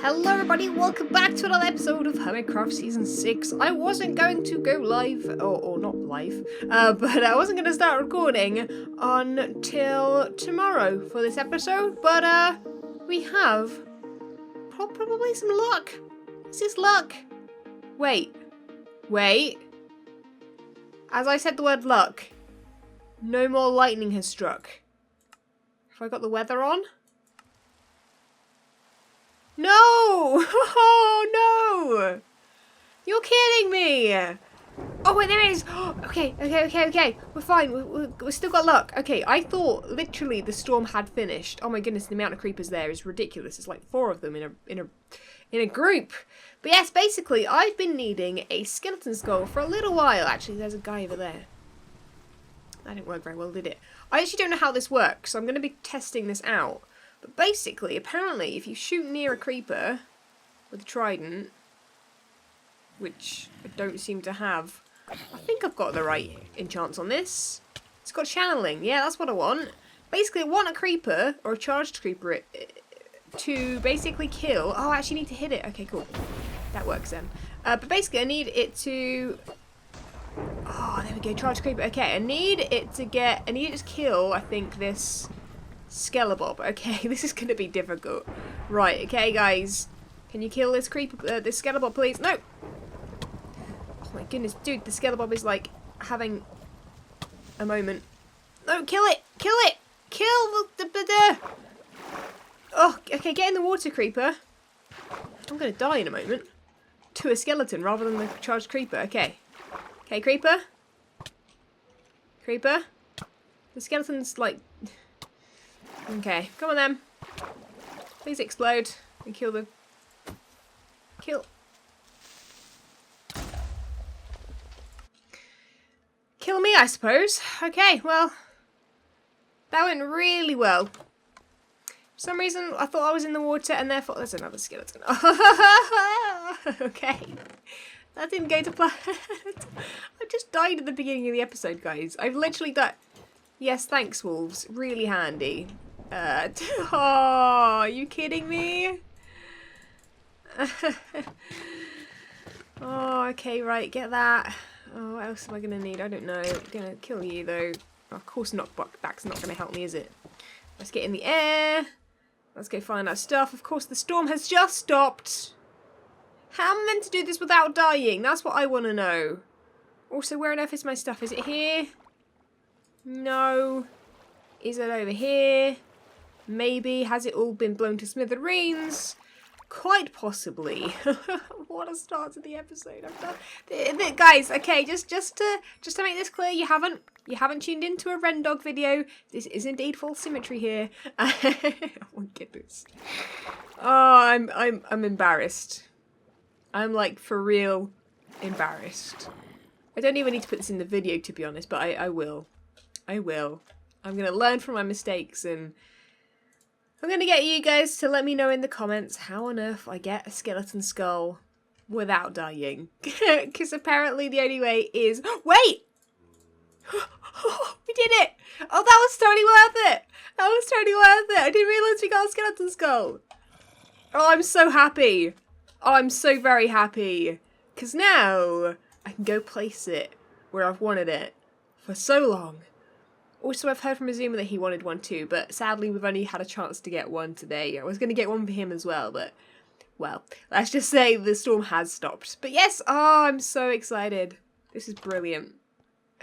Hello everybody, welcome back to another episode of Hermitcraft Season 6. I wasn't going to go live, or not live, but I wasn't going to start recording until tomorrow for this episode, but we have probably some luck. Is this luck? Wait. As I said the word luck, no more lightning has struck. Have I got the weather on? No! Oh no! You're kidding me! Oh wait, there it is! Okay. We're fine. We still got luck. Okay, I thought literally the storm had finished. Oh my goodness, the amount of creepers there is ridiculous. It's like 4 of them in a group. But yes, basically, I've been needing a skeleton skull for a little while. Actually, there's a guy over there. That didn't work very well, did it? I actually don't know how this works, so I'm going to be testing this out. But basically, apparently, if you shoot near a creeper with a trident, which I don't seem to have, I think I've got the right enchants on this. It's got channeling. Yeah, that's what I want. Basically, I want a creeper, or a charged creeper, to basically kill. Oh, I actually need to hit it. Okay, cool. That works then. But basically, I need it to... Oh, there we go. Charged creeper. Okay, I need it to kill, I think, this... Skeleton. Okay, this is going to be difficult. Right, okay, guys. Can you kill this creeper, this skeleton, please? No! Oh my goodness, dude, the skeleton is like having a moment. No, kill it! Kill it! Kill the... Oh, okay, get in the water, creeper. I'm going to die in a moment. To a skeleton rather than the charged creeper. Okay. Okay, creeper. Creeper. The skeleton's like... Okay, come on then. Please explode and kill the... Kill me, I suppose. Okay, well, that went really well. For some reason, I thought I was in the water and therefore... There's another skeleton. Okay. That didn't go to plan. I just died at the beginning of the episode, guys. I've literally died. Yes, thanks, wolves. Really handy. Oh, are you kidding me? Oh, okay, right, get that. Oh, what else am I going to need? I don't know. I'm going to kill you, though. Oh, of course, knockback's not going to help me, is it? Let's get in the air. Let's go find our stuff. Of course, the storm has just stopped. How am I meant to do this without dying? That's what I want to know. Also, where on earth is my stuff? Is it here? No. Is it over here? Maybe. Has it all been blown to smithereens? Quite possibly. What a start to the episode. I've done. Guys, okay, just to make this clear, you haven't tuned into a Rendog video. This is indeed FalseSymmetry here. Oh my goodness. Oh, I'm embarrassed. I'm like for real embarrassed. I don't even need to put this in the video, to be honest, but I will. I will. I'm going to learn from my mistakes, and I'm going to get you guys to let me know in the comments how on earth I get a skeleton skull without dying. Because apparently the only way is... Wait! We did it! Oh, that was totally worth it! That was totally worth it! I didn't realise we got a skeleton skull. Oh, I'm so happy. Oh, I'm so very happy. Because now I can go place it where I've wanted it for so long. Also, I've heard from Azuma that he wanted one too, but sadly we've only had a chance to get one today. I was going to get one for him as well, but, well, let's just say the storm has stopped. But yes, oh, I'm so excited. This is brilliant.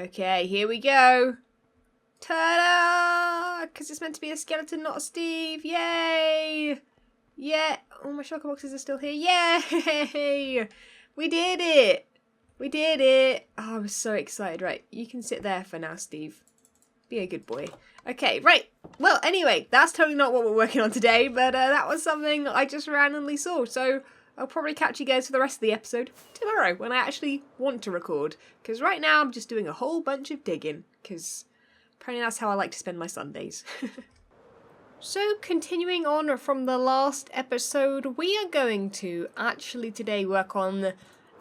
Okay, here we go. Ta-da! Because it's meant to be a skeleton, not a Steve. Yay! Yeah. Oh, my shulker boxes are still here. Yay! We did it! We did it! Oh, I'm so excited. Right, you can sit there for now, Steve. Be a good boy. Okay, right. Well, anyway, that's totally not what we're working on today, but that was something I just randomly saw, so I'll probably catch you guys for the rest of the episode tomorrow when I actually want to record, because right now I'm just doing a whole bunch of digging, because apparently that's how I like to spend my Sundays. So, continuing on from the last episode, we are going to actually today work on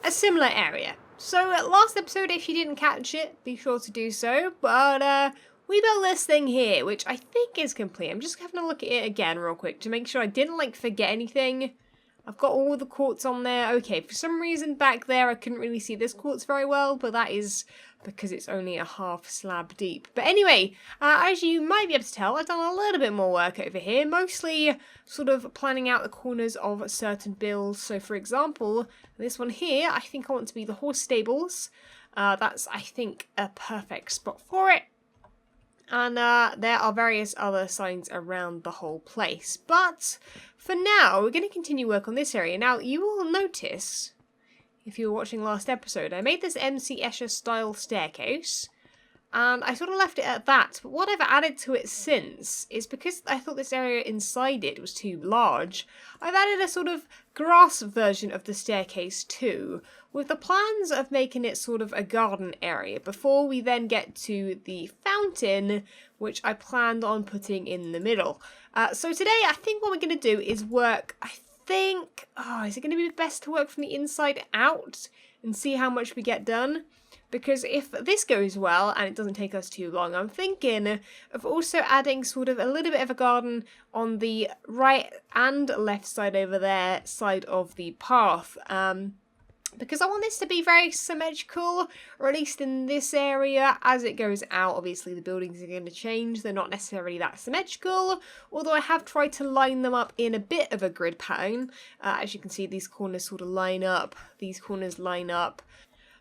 a similar area. So, last episode, if you didn't catch it, be sure to do so, but we built this thing here, which I think is complete. I'm just having a look at it again real quick to make sure I didn't, like, forget anything. I've got all the quartz on there. Okay, for some reason back there I couldn't really see this quartz very well, but that is because it's only a half slab deep. But anyway, as you might be able to tell, I've done a little bit more work over here, mostly sort of planning out the corners of certain builds. So for example, this one here, I think I want to be the horse stables. That's, I think, a perfect spot for it. And there are various other signs around the whole place. But for now, we're going to continue work on this area. Now, you will notice, if you were watching last episode, I made this MC Escher style staircase. And I sort of left it at that. But what I've added to it since is because I thought this area inside it was too large, I've added a sort of grass version of the staircase too, with the plans of making it sort of a garden area before we then get to the fountain, which I planned on putting in the middle. So today I think what we're going to do is work, is it going to be best to work from the inside out and see how much we get done? Because if this goes well and it doesn't take us too long, I'm thinking of also adding sort of a little bit of a garden on the right and left side over there, side of the path. Because I want this to be very symmetrical, or at least in this area. As it goes out, obviously the buildings are going to change. They're not necessarily that symmetrical, although I have tried to line them up in a bit of a grid pattern. As you can see, these corners sort of line up, these corners line up.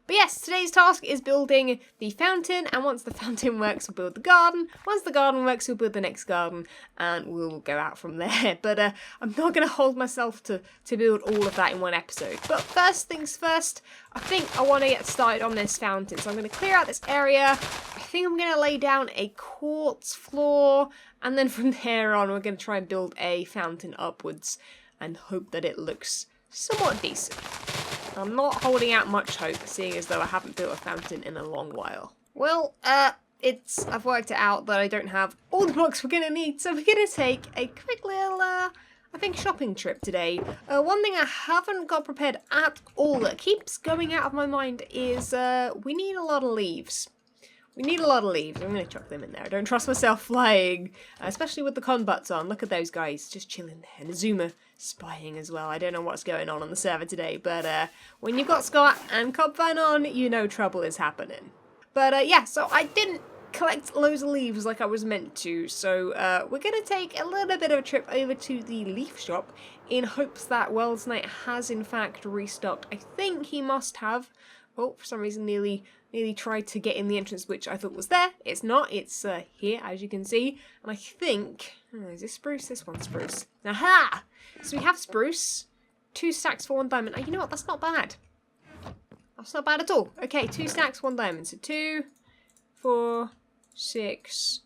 But yes, today's task is building the fountain, and once the fountain works, we'll build the garden. Once the garden works, we'll build the next garden, and we'll go out from there. But I'm not going to hold myself to build all of that in one episode. But first things first, I think I want to get started on this fountain. So I'm going to clear out this area. I think I'm going to lay down a quartz floor, and then from there on, we're going to try and build a fountain upwards and hope that it looks somewhat decent. I'm not holding out much hope, seeing as though I haven't built a fountain in a long while. Well, I've worked it out that I don't have all the blocks we're gonna need, so we're gonna take a quick little, I think, shopping trip today. One thing I haven't got prepared at all that keeps going out of my mind is, we need a lot of leaves. We need a lot of leaves. I'm going to chuck them in there. I don't trust myself flying, especially with the con butts on. Look at those guys just chilling there. And Azuma spying as well. I don't know what's going on the server today, but when you've got Scott and Cobvan on, you know trouble is happening. But yeah, so I didn't collect loads of leaves like I was meant to, so we're going to take a little bit of a trip over to the leaf shop in hopes that Wells Knight has in fact restocked. I think he must have. Oh, for some reason nearly tried to get in the entrance, which I thought was there. It's not. It's here, as you can see. And I think... is this spruce? This one's spruce. Aha! So we have spruce. 2 stacks for 1 diamond. Oh, you know what? That's not bad. That's not bad at all. Okay, 2 stacks, 1 diamond. So 2, 4, 6,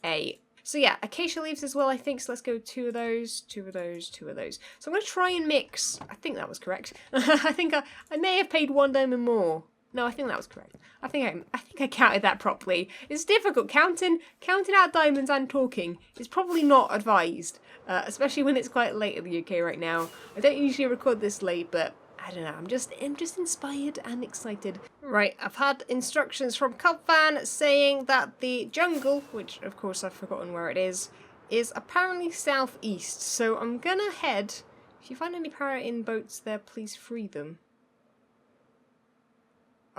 8. So yeah, acacia leaves as well, I think. So let's go 2 of those, 2 of those, 2 of those. So I'm going to try and mix. I think that was correct. I think I may have paid 1 diamond more. No, I think that was correct. I think I counted that properly. It's difficult. Counting out diamonds and talking is probably not advised, especially when it's quite late in the UK right now. I don't usually record this late, but I don't know. I'm just inspired and excited. Right, I've had instructions from Cubfan saying that the jungle, which of course I've forgotten where it is apparently southeast. So I'm gonna head. If you find any parrot in boats there, please free them.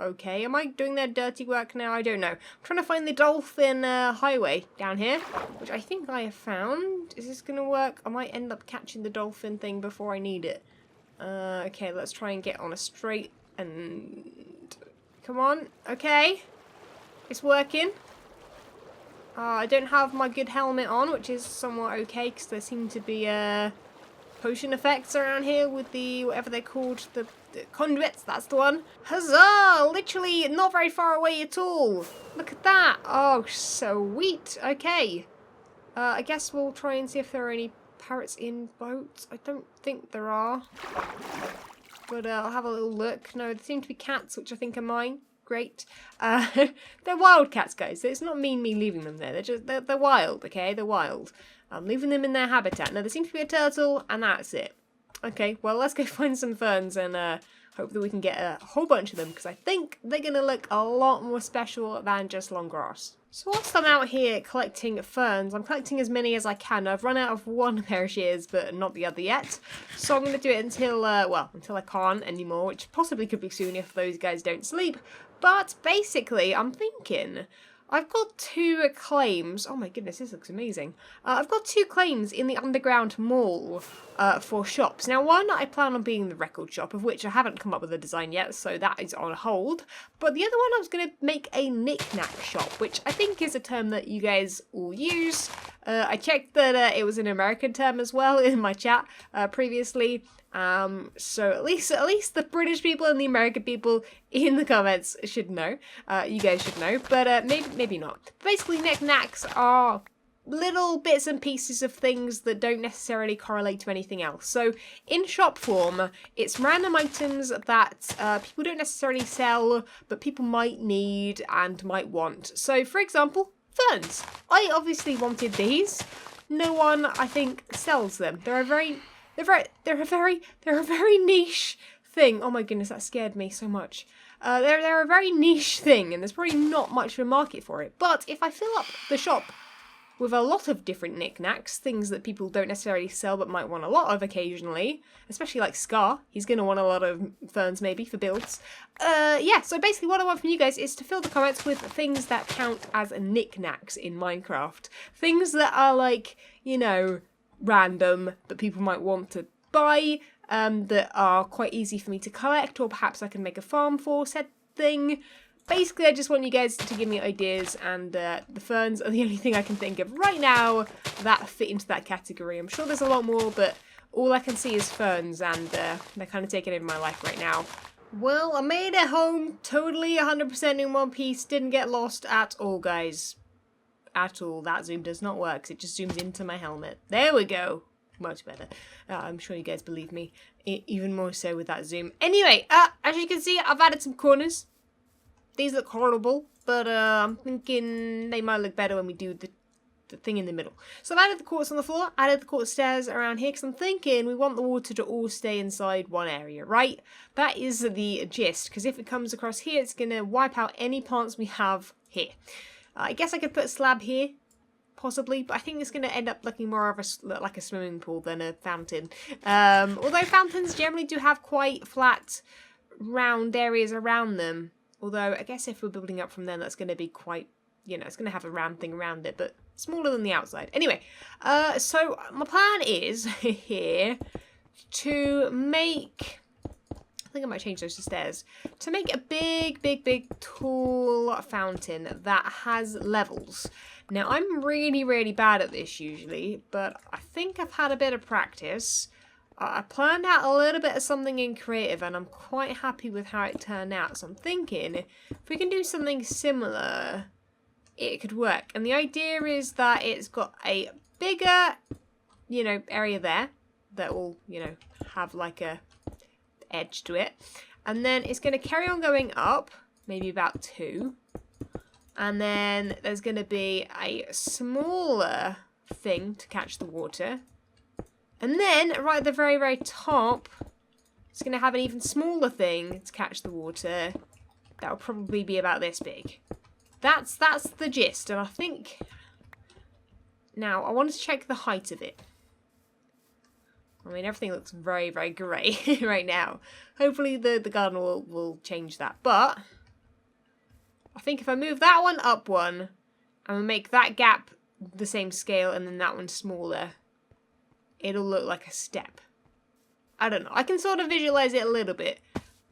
Okay, am I doing their dirty work now? I don't know. I'm trying to find the dolphin highway down here, which I think I have found. Is this going to work? I might end up catching the dolphin thing before I need it. Okay, let's try and get on a straight and... Come on. Okay. It's working. I don't have my good helmet on, which is somewhat okay, because there seem to be potion effects around here with the, whatever they're called, the conduits, that's the one. Huzzah! Literally not very far away at all. Look at that. Oh, sweet. Okay. I guess we'll try and see if there are any parrots in boats. I don't think there are. But I'll have a little look. No, there seem to be cats, which I think are mine. Great. They're wild cats, guys. It's not me leaving them there. They're wild, okay? They're wild. I'm leaving them in their habitat. Now, there seems to be a turtle, and that's it. Okay, well, let's go find some ferns and Hopefully we can get a whole bunch of them because I think they're going to look a lot more special than just long grass. So whilst I'm out here collecting ferns, I'm collecting as many as I can. I've run out of one pair of shears, but not the other yet. So I'm going to do it until, well, until I can't anymore, which possibly could be soon if those guys don't sleep. But basically, I'm thinking, I've got 2 claims. Oh my goodness, this looks amazing. I've got 2 claims in the underground mall for shops. Now, one I plan on being the record shop, of which I haven't come up with a design yet, so that is on hold. But the other one I was going to make a knick-knack shop, which I think is a term that you guys all use. I checked that it was an American term as well in my chat previously. So at least the British people and the American people in the comments should know. You guys should know, but maybe not. Basically, knick-knacks are little bits and pieces of things that don't necessarily correlate to anything else. So in shop form, it's random items that people don't necessarily sell, but people might need and might want. So for example, ferns. I obviously wanted these. No one, I think, sells them. They're a very niche thing. Oh my goodness, that scared me so much. They're a very niche thing, and there's probably not much of a market for it. But if I fill up the shop with a lot of different knickknacks, things that people don't necessarily sell but might want a lot of occasionally, especially like Scar, he's going to want a lot of ferns maybe for builds. Yeah, so basically what I want from you guys is to fill the comments with things that count as knickknacks in Minecraft. Things that are like, you know, random but people might want to buy, that are quite easy for me to collect, or perhaps I can make a farm for said thing. Basically, I just want you guys to give me ideas, and the ferns are the only thing I can think of right now that fit into that category. I'm sure there's a lot more, but all I can see is ferns, and they're kind of taking over my life right now. Well, I made it home totally 100% in one piece, didn't get lost at all, guys. At all. That zoom does not work, it just zooms into my helmet. There we go. Much better. I'm sure you guys believe me, even more so with that zoom. Anyway, as you can see, I've added some corners. These look horrible, but I'm thinking they might look better when we do the thing in the middle. So I've added the quartz on the floor, added the quartz stairs around here, because I'm thinking we want the water to all stay inside one area, right? That is the gist, because if it comes across here, it's going to wipe out any plants we have here. I guess I could put a slab here, possibly, but I think it's going to end up looking more of like a swimming pool than a fountain. Although fountains generally do have quite flat, round areas around them. Although, I guess if we're building up from then, that's going to be quite, you know, it's going to have a round thing around it, but smaller than the outside. Anyway, so my plan is here to make, I think I might change those to stairs, to make a big, tall fountain that has levels. Now, I'm really bad at this usually, but I think I've had a bit of practice. I planned out a little bit of something in creative, and I'm quite happy with how it turned out. So I'm thinking if we can do something similar, it could work. And the idea is that it's got a bigger, you know, area there that will, you know, have like a edge to it. And then it's going to carry on going up, maybe about 2. And then there's going to be a smaller thing to catch the water. And then, right at the very top, it's going to have an even smaller thing to catch the water. That'll probably be about this big. That's the gist, and I think... Now, I want to check the height of it. I mean, everything looks very grey right now. Hopefully the garden will change that. But, I think if I move that one up one, and make that gap the same scale, and then that one smaller, it'll look like a step. I don't know. I can sort of visualize it a little bit,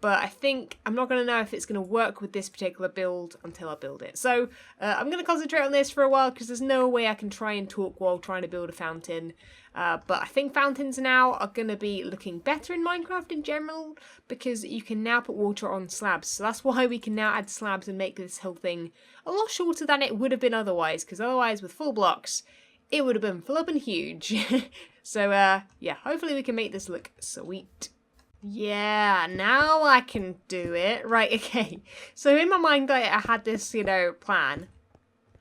but I think I'm not going to know if it's going to work with this particular build until I build it. So I'm going to concentrate on this for a while because there's no way I can try and talk while trying to build a fountain. But I think fountains now are going to be looking better in Minecraft in general because you can now put water on slabs. So that's why we can now add slabs and make this whole thing a lot shorter than it would have been otherwise, because otherwise with full blocks, it would have been flippin' huge. So, yeah, hopefully we can make this look sweet. Yeah, now I can do it. Right, okay. So in my mind, I had this, you know, plan.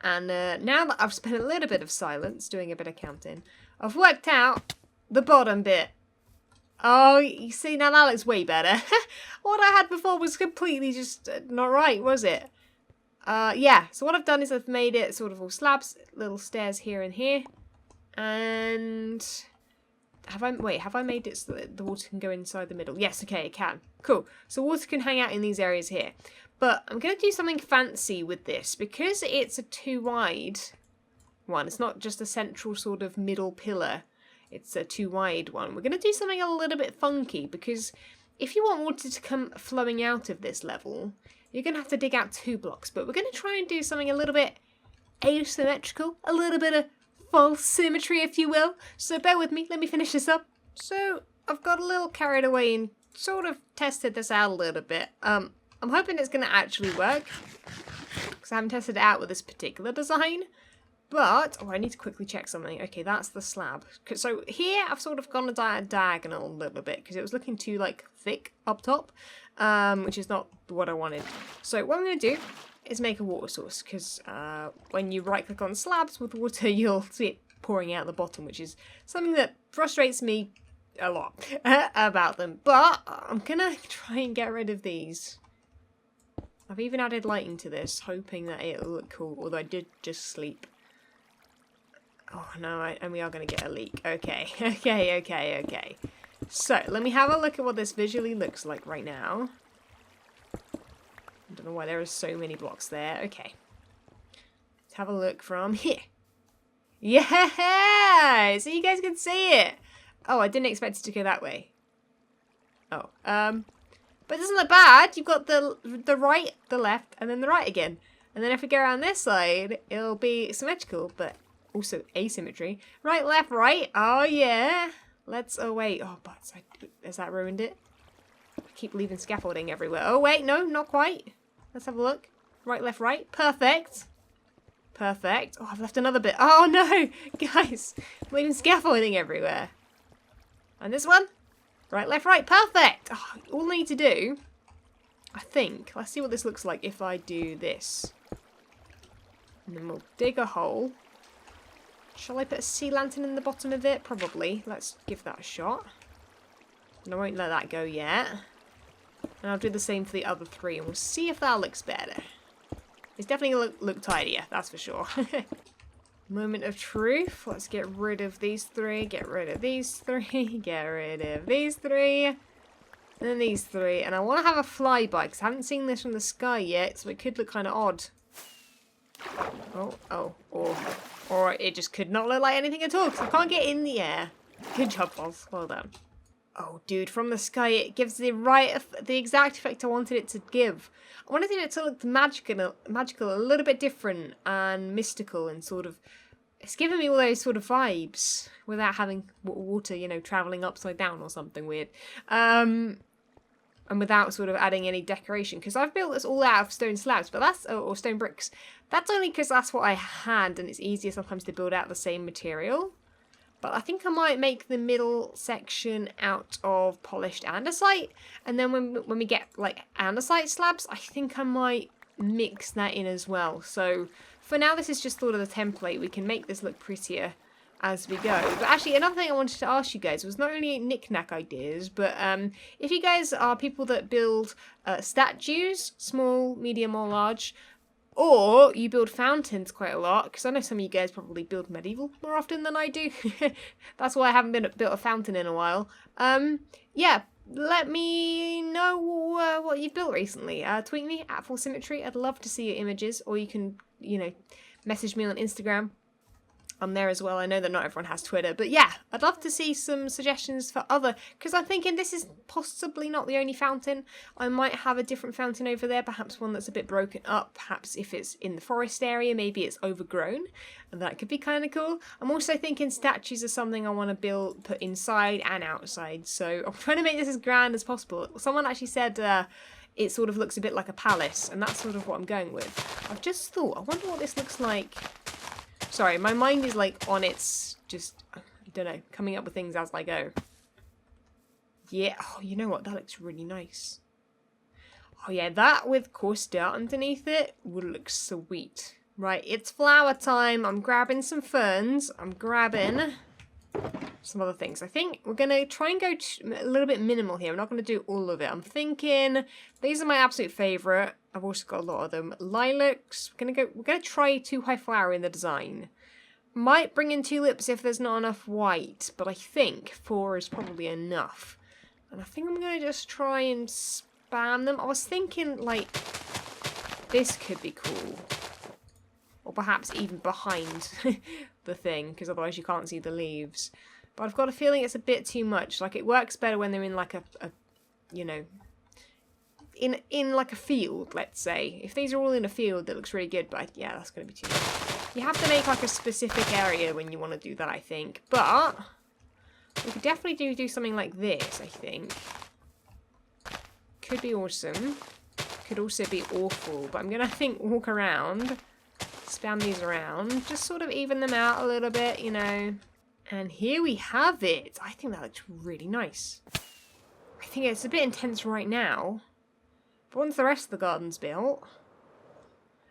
And now that I've spent a little bit of silence doing a bit of counting, I've worked out the bottom bit Oh, you see, now that looks way better. What I had before was completely just not right, was it? Yeah, so what I've done is I've made it sort of all slabs, little stairs here and here. And have I made it so that the water can go inside the middle? Yes, okay, it can. Cool. So water can hang out in these areas here. But I'm going to do something fancy with this because it's a too wide one. It's not just a central sort of middle pillar. It's a too wide one. We're going to do something a little bit funky because if you want water to come flowing out of this level, you're going to have to dig out 2 blocks. But we're going to try and do something a little bit asymmetrical, a little bit of false symmetry, if you will. So bear with me, let me finish this up. So I've got a little carried away and sort of tested this out a little bit. I'm hoping it's going to actually work because I haven't tested it out with this particular design. But, oh, I need to quickly check something. Okay, that's the slab. So here I've sort of gone a diagonal a little bit because it was looking too, like, thick up top, which is not what I wanted. So what I'm going to do is make a water source because when you right-click on slabs with water, you'll see it pouring out the bottom, which is something that frustrates me a lot about them. But I'm going to try and get rid of these. I've even added lighting to this, hoping that it'll look cool, although I did just sleep. Oh no, and we are going to get a leak. Okay, okay. So, let me have a look at what this visually looks like right now. I don't know why there are so many blocks there. Okay. Let's have a look from here. Yeah! So you guys can see it! Oh, I didn't expect it to go that way. Oh, but it doesn't look bad. You've got the right, the left, and then the right again. And then if we go around this side, it'll be symmetrical, but also asymmetry. Right, left, right. Oh, yeah. Let's, oh, wait. Oh, but has that ruined it? I keep leaving scaffolding everywhere. Oh, wait, no, not quite. Let's have a look. Right, left, right. Perfect. Perfect. Oh, I've left another bit. Oh, no. Guys, I'm leaving scaffolding everywhere. And this one? Right, left, right. Perfect. Oh, all I need to do, I think, let's see what this looks like if I do this. And then we'll dig a hole. Shall I put a sea lantern in the bottom of it? Probably. Let's give that a shot. And I won't let that go yet. And I'll do the same for the other 3 and we'll see if that looks better. It's definitely going to look tidier, that's for sure. Moment of truth. Let's get rid of these 3. Get rid of these 3. Get rid of these 3. And then these 3. And I want to have a flyby because I haven't seen this from the sky yet, so it could look kind of odd. Or it just could not look like anything at all because I can't get in the air. Good job, False. Well done. Oh, dude, from the sky, it gives the exact effect I wanted it to give. I wanted it to look magical, a little bit different and mystical and sort of. It's giving me all those sort of vibes without having water, you know, traveling upside down or something weird. And without sort of adding any decoration. Because I've built this all out of stone slabs, but that's, or stone bricks. That's only because that's what I had, and it's easier sometimes to build out the same material. But I think I might make the middle section out of polished andesite. And then when we get, like, andesite slabs, I think I might mix that in as well. So, for now, this is just sort of the template. We can make this look prettier as we go. But actually, another thing I wanted to ask you guys was not only knick-knack ideas, but if you guys are people that build statues, small, medium or large, or you build fountains quite a lot, because I know some of you guys probably build medieval more often than I do. That's why I haven't built a fountain in a while. Yeah, let me know what you've built recently. Tweet me at FalseSymmetry. I'd love to see your images, or you can, you know, message me on Instagram. I'm there as well. I know that not everyone has Twitter, but yeah, I'd love to see some suggestions for other, because I'm thinking this is possibly not the only fountain. I might have a different fountain over there, perhaps one that's a bit broken up, perhaps if it's in the forest area, maybe it's overgrown, and that could be kind of cool. I'm also thinking statues are something I want to put inside and outside, so I'm trying to make this as grand as possible. Someone actually said it sort of looks a bit like a palace, and that's sort of what I'm going with. I've just thought, I wonder what this looks like. Sorry, my mind is like on its just, I don't know, coming up with things as I go. Yeah, oh, you know what? That looks really nice. Oh yeah, that with coarse dirt underneath it would look sweet. Right, it's flower time. I'm grabbing some ferns. I'm grabbing some other things. I think we're going to try and go a little bit minimal here. I'm not going to do all of it. I'm thinking these are my absolute favourite. I've also got a lot of them. Lilacs. We're going to try 2 high flower in the design. Might bring in tulips if there's not enough white, but I think 4 is probably enough. And I think I'm going to just try and spam them. I was thinking, like, this could be cool. Or perhaps even behind the thing, because otherwise you can't see the leaves. But I've got a feeling it's a bit too much. Like, it works better when they're in, like, a you know, in like a field, let's say. If these are all in a field, that looks really good, but yeah, that's going to be too much. You have to make, like, a specific area when you want to do that, I think. But we could definitely do something like this, I think. Could be awesome. Could also be awful. But I'm going to, I think, walk around, spam these around, just sort of even them out a little bit, you know. And here we have it. I think that looks really nice. I think it's a bit intense right now. But once the rest of the garden's built,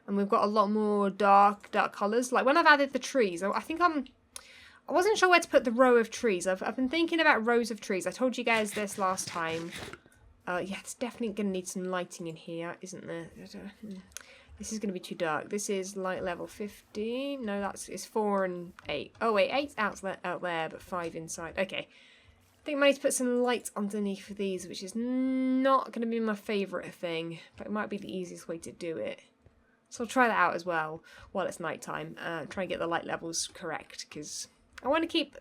and we've got a lot more dark colours. Like, when I've added the trees, I think I wasn't sure where to put the row of trees. I've been thinking about rows of trees. I told you guys this last time. Yeah, it's definitely going to need some lighting in here, isn't there? This is going to be too dark. This is light level 50. No, it's 4 and 8. Oh, wait, 8's out there, but 5 inside. Okay. I think I might need to put some lights underneath of these, which is not going to be my favourite thing, but it might be the easiest way to do it. So I'll try that out as well while it's nighttime. Try and get the light levels correct, because I want to keep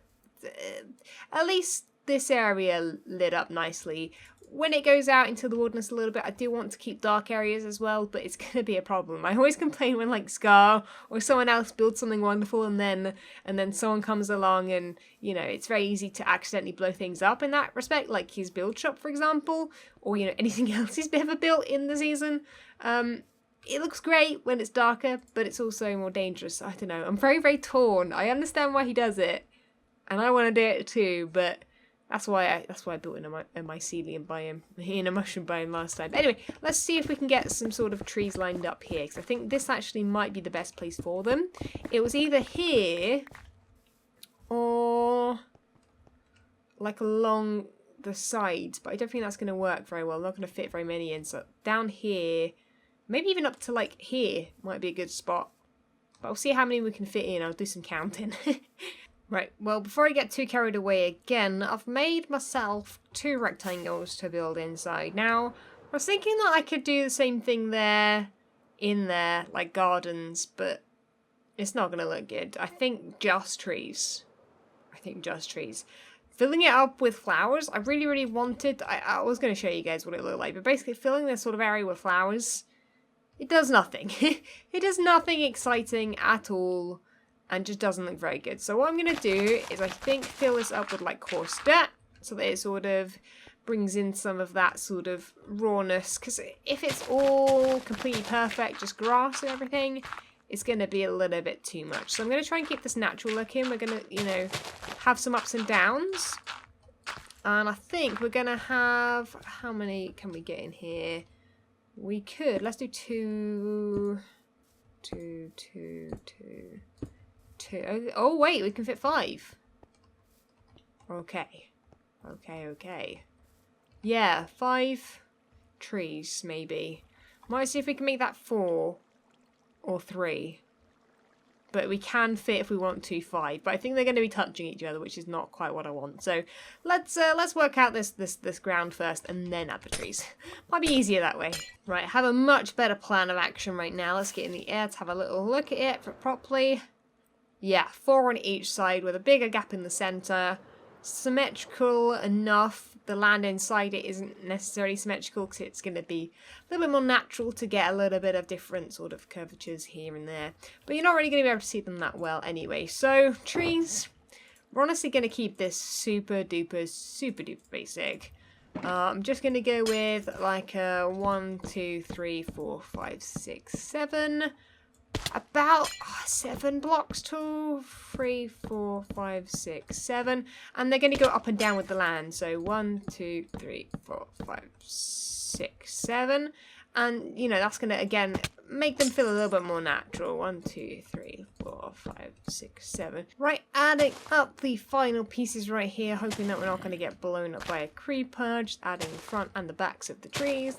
at least this area lit up nicely. When it goes out into the wilderness a little bit, I do want to keep dark areas as well, but it's going to be a problem. I always complain when, like, Scar or someone else builds something wonderful and then someone comes along and, you know, it's very easy to accidentally blow things up in that respect, like his build shop, for example, or, you know, anything else he's ever built in the season. It looks great when it's darker, but it's also more dangerous. I don't know. I'm very, very torn. I understand why he does it, and I want to do it too, but that's why I built in a mycelium biome, in a mushroom biome last time. But anyway, let's see if we can get some sort of trees lined up here, because I think this actually might be the best place for them. It was either here or like along the sides, but I don't think that's going to work very well. I'm not going to fit very many in, so down here, maybe even up to, like, here might be a good spot. But I'll see how many we can fit in. I'll do some counting. Right, well, before I get too carried away again, I've made myself 2 rectangles to build inside. Now, I was thinking that I could do the same thing there, in there, like gardens, but it's not going to look good. I think just trees. Filling it up with flowers, I really, really wanted... I was going to show you guys what it looked like, but basically filling this sort of area with flowers... It does nothing. It does nothing exciting at all, and just doesn't look very good. So what I'm going to do is, I think, fill this up with, like, coarse dirt, so that it sort of brings in some of that sort of rawness. Because if it's all completely perfect, just grass and everything, it's going to be a little bit too much. So I'm going to try and keep this natural looking. We're going to, you know, have some ups and downs. And I think we're going to have... How many can we get in here? We could. Let's do 2. Oh, wait, we can fit 5. Okay. Yeah, 5 trees, maybe. Might see if we can make that 4 or 3. But we can fit, if we want to, 5. But I think they're going to be touching each other, which is not quite what I want. So let's work out this ground first, and then add the trees. Might be easier that way. Right, I have a much better plan of action right now. Let's get in the air to have a little look at it properly. Yeah, 4 on each side with a bigger gap in the centre. Symmetrical enough. The land inside it isn't necessarily symmetrical because it's going to be a little bit more natural to get a little bit of different sort of curvatures here and there. But you're not really going to be able to see them that well anyway. So, trees. We're honestly going to keep this super duper basic. I'm just going to go with like a 1, 2, 3, 4, 5, 6, 7. About 7 blocks tall. 3, 4, 5, 6, 7. And they're going to go up and down with the land. So 1, 2, 3, 4, 5, 6, 7. And, you know, that's going to, again, make them feel a little bit more natural. 1, 2, 3, 4, 5, 6, 7. Right, adding up the final pieces right here, hoping that we're not going to get blown up by a creeper. Just adding the front and the backs of the trees,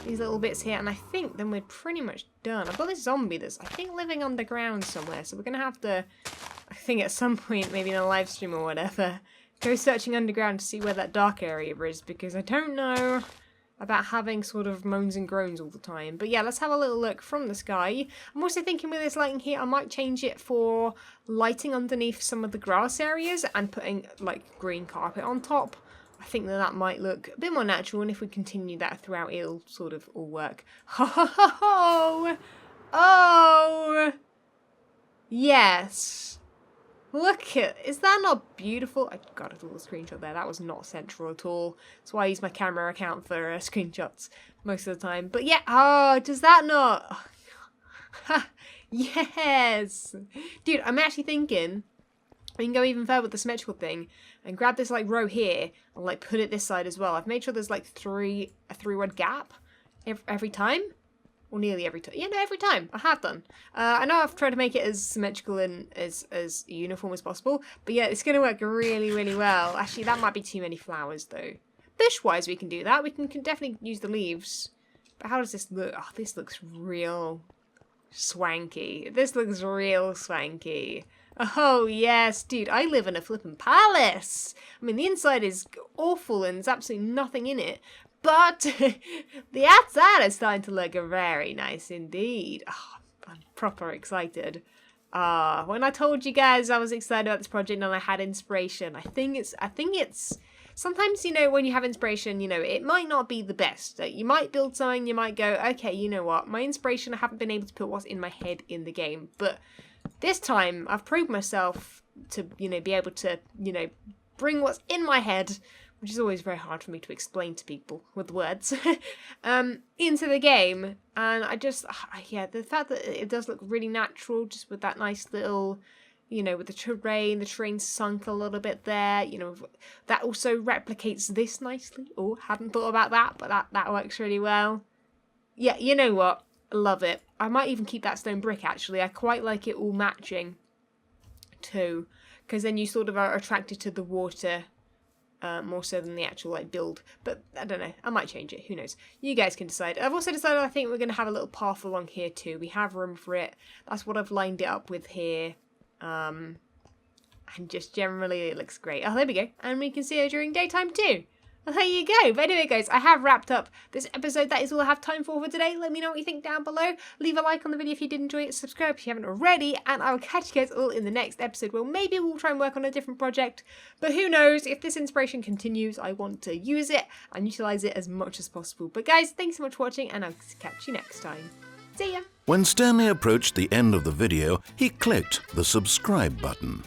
these little bits here, and I think then we're pretty much done. I've got this zombie that's, I think, living underground somewhere, so we're going to have to, I think at some point, maybe in a live stream or whatever, go searching underground to see where that dark area is, because I don't know about having sort of moans and groans all the time. But yeah, let's have a little look from the sky. I'm also thinking with this lighting here, I might change it for lighting underneath some of the grass areas and putting like green carpet on top. I think that might look a bit more natural, and if we continue that throughout, it'll sort of all work. Ho ho ho ho! Oh! Yes! Look at, is that not beautiful? I got a little screenshot there. That was not central at all. That's why I use my camera account for screenshots most of the time. But yeah, oh, does that not? Yes! Dude, I'm actually thinking we can go even further with the symmetrical thing and grab this like row here and like put it this side as well. I've made sure there's like a three-word gap every time. Or nearly every time. Yeah, no, every time. I have done. I know I've tried to make it as symmetrical and as uniform as possible. But yeah, it's going to work really, really well. Actually, that might be too many flowers, though. Bush-wise, we can do that. We can definitely use the leaves. But how does this look? Oh, this looks real swanky. This looks real swanky. Oh, yes, dude. I live in a flippin' palace. I mean, the inside is awful and there's absolutely nothing in it. But the outside is starting to look very nice indeed. Oh, I'm proper excited. When I told you guys I was excited about this project and I had inspiration, I think it's sometimes, you know, when you have inspiration, you know, it might not be the best. You might build something, you might go, okay, you know what, my inspiration, I haven't been able to put what's in my head in the game. But this time I've proved myself to, you know, be able to, you know, bring what's in my head, which is always very hard for me to explain to people with words, into the game. And I just, yeah, the fact that it does look really natural, just with that nice little, you know, with the terrain sunk a little bit there, you know, that also replicates this nicely. Oh, hadn't thought about that, but that works really well. Yeah, you know what? I love it. I might even keep that stone brick, actually. I quite like it all matching, too, because then you sort of are attracted to the water more so than the actual like build. But I don't know, I might change it, who knows. You guys can decide. I've also decided I think we're going to have a little path along here too. We have room for it. That's what I've lined it up with here. And just generally it looks great. Oh, there we go. And we can see it during daytime too. Well, there you go. But anyway, guys, I have wrapped up this episode. That is all I have time for today. Let me know what you think down below. Leave a like on the video if you did enjoy it. Subscribe if you haven't already. And I will catch you guys all in the next episode. Well, maybe we'll try and work on a different project. But who knows? If this inspiration continues, I want to use it and utilize it as much as possible. But guys, thanks so much for watching, and I'll catch you next time. See ya. When Stanley approached the end of the video, he clicked the subscribe button.